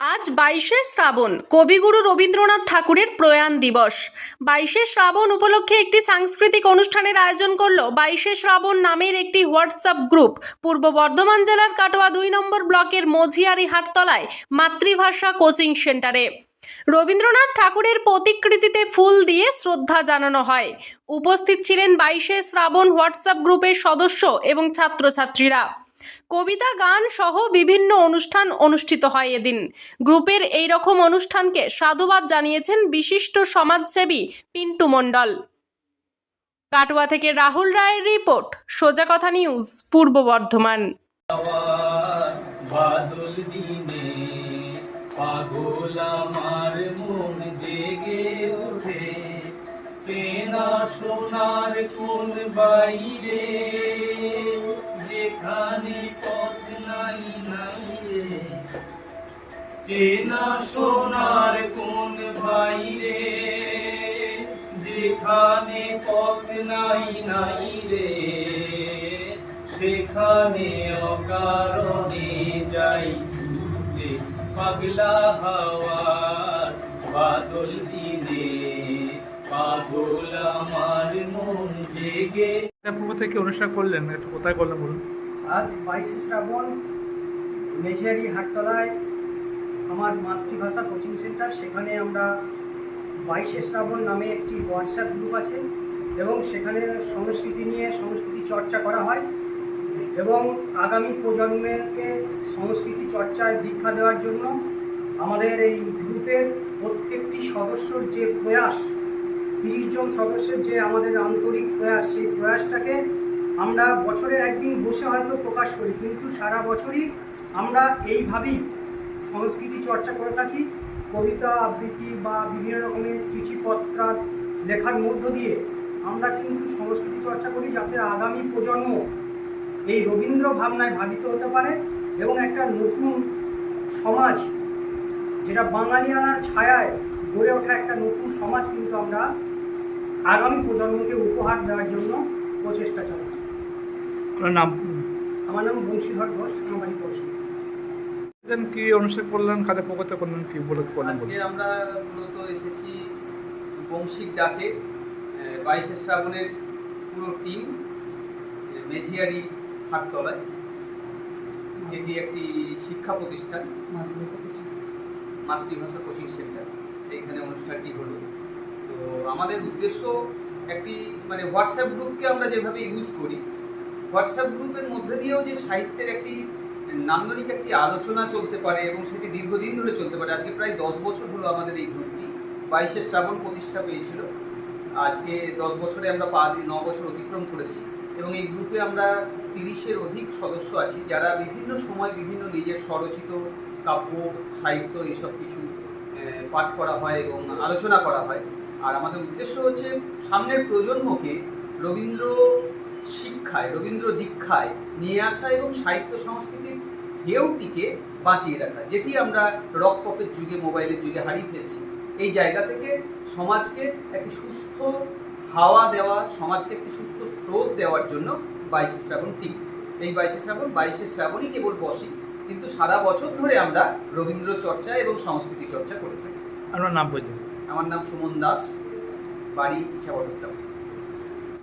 আজ 22শে শ্রাবণ কবিগুরু রবীন্দ্রনাথ ঠাকুরের প্রয়াণ দিবস। 22শে শ্রাবণ উপলক্ষে একটি সাংস্কৃতিক অনুষ্ঠানের আয়োজন করল 22শে শ্রাবণ নামের একটি হোয়াটসঅ্যাপ গ্রুপ পূর্ব বর্ধমান জেলার কাটোয়া 2 নম্বর ব্লকের মঝিয়ারি হাটতলায় মাতৃভাষা কোচিং সেন্টারে। রবীন্দ্রনাথ ঠাকুরের প্রতিকৃতিতে ফুল দিয়ে শ্রদ্ধা জানানো হয়। উপস্থিত ছিলেন 22শে শ্রাবণ হোয়াটসঅ্যাপ গ্রুপের সদস্য এবং ছাত্রছাত্রীরা। কবিতা, গান সহ বিভিন্ন অনুষ্ঠান অনুষ্ঠিত হয় এদিন। গ্রুপের এই রকম অনুষ্ঠানকে সাধুবাদ জানিয়েছেন বিশিষ্ট সমাজসেবী পিন্টু মণ্ডল। কাটোয়া থেকে রাহুল রায়ের রিপোর্ট, সোজা কথা নিউজ, পূর্ব বর্ধমান। বাদল দিনে পাগল আমার মন জেগে ওঠে, চেনা সোনার কোন বাইরে যেখানে পথ নাই নাই রে, চেনা সোনার কোন বাইরে যেখানে পথ নাই নাই রে, সেখানে অকারণে যাই ছুটে পাগলা হাওয়ার বাদল দিনে পাগল আমার মন জেগে। পূর্ব থেকে অনুষ্ঠান করলেন, একটু কোথায় করলেন বলুন? আজ 22শে শ্রাবণ মেঝিয়ারি হাটতলায় আমার মাতৃভাষা কোচিং সেন্টার, সেখানে আমরা 22শে শ্রাবণ নামে একটি হোয়াটসঅ্যাপ গ্রুপ আছে এবং সেখানে সংস্কৃতি নিয়ে সংস্কৃতি চর্চা করা হয় এবং আগামী প্রজন্মকে সংস্কৃতি চর্চায় দীক্ষা দেওয়ার জন্য আমাদের এই গ্রুপের প্রত্যেকটি সদস্যর যে প্রয়াস, 30 জন সদস্যের যে আমাদের আন্তরিক প্রয়াস, সেই প্রয়াসটাকে আমরা বছরের একদিন বসে হয়তো প্রকাশ করি, কিন্তু সারা বছরই আমরা এইভাবেই সংস্কৃতি চর্চা করে থাকি। কবিতা আবৃত্তি বা বিভিন্ন রকমের চিঠিপত্র লেখার মধ্য দিয়ে আমরা কিন্তু সংস্কৃতি চর্চা করি, যাতে আগামী প্রজন্ম এই রবীন্দ্র ভাবনায় ভাবিত হতে পারে এবং একটা নতুন সমাজ, যেটা বাঙালিয়ানার ছায়ায় গড়ে ওঠা একটা নতুন সমাজ কিন্তু আমরা আগামী প্রজন্মকে উপহার দেওয়ার জন্য প্রচেষ্টা চালাই। আপনার নাম? আমার নাম বংশীধর ঘোষ, আমার বাড়ি পড়শি। কি অনুষ্ঠান করলেন, কাদের পক্ষে করলেন, কি বলে করলেন? আজকে আমরা মূলত এসেছি বংশীর ডাকে 22শে শ্রাবণের পুরো টিম মেঝিয়ারি হাটতলায়। এটি একটি শিক্ষা প্রতিষ্ঠান, মাতৃভাষা কোচিং সেন্টার। এইখানে অনুষ্ঠানটি হলো। তো আমাদের উদ্দেশ্য একটি হোয়াটসঅ্যাপ গ্রুপকে আমরা যেভাবে ইউজ করি, হোয়াটসঅ্যাপ গ্রুপের মধ্যে দিয়েও যে সাহিত্যের একটি নান্দনিক একটি আলোচনা চলতে পারে এবং সেটি দীর্ঘদিন ধরে চলতে পারে। আজকে প্রায় 10 বছর হলো আমাদের এই গ্রুপটি 22শে শ্রাবণ প্রতিষ্ঠা পেয়েছিল। আজকে 10 বছরে আমরা 9 বছর অতিক্রম করেছি এবং এই গ্রুপে আমরা 30-এর অধিক সদস্য আছি, যারা বিভিন্ন সময় বিভিন্ন নিজের স্বরচিত কাব্য, সাহিত্য এইসব কিছু পাঠ করা হয় এবং আলোচনা করা হয়। আর আমাদের উদ্দেশ্য হচ্ছে সামনের প্রজন্মকে রবীন্দ্র শিক্ষায়, রবীন্দ্র দীক্ষায় নিয়ে আসা এবং সাহিত্য সংস্কৃতির ঢেউটিকে বাঁচিয়ে রাখা, যেটি আমরা রক পপের যুগে, মোবাইলের যুগে হারিয়ে ফেলছি। এই জায়গা থেকে সমাজকে একটি সুস্থ হাওয়া দেওয়া, সমাজকে একটি সুস্থ স্রোত দেওয়ার জন্য 22শে শ্রাবণ টিম। এই 22শে শ্রাবণই কেবল বসি, কিন্তু সারা বছর ধরে আমরা রবীন্দ্র চর্চা এবং সংস্কৃতি চর্চা করে থাকি। আপনার নাম বলুন? আমার নাম সুমন দাস, বাড়ি ইছাবট্টগ্রাম।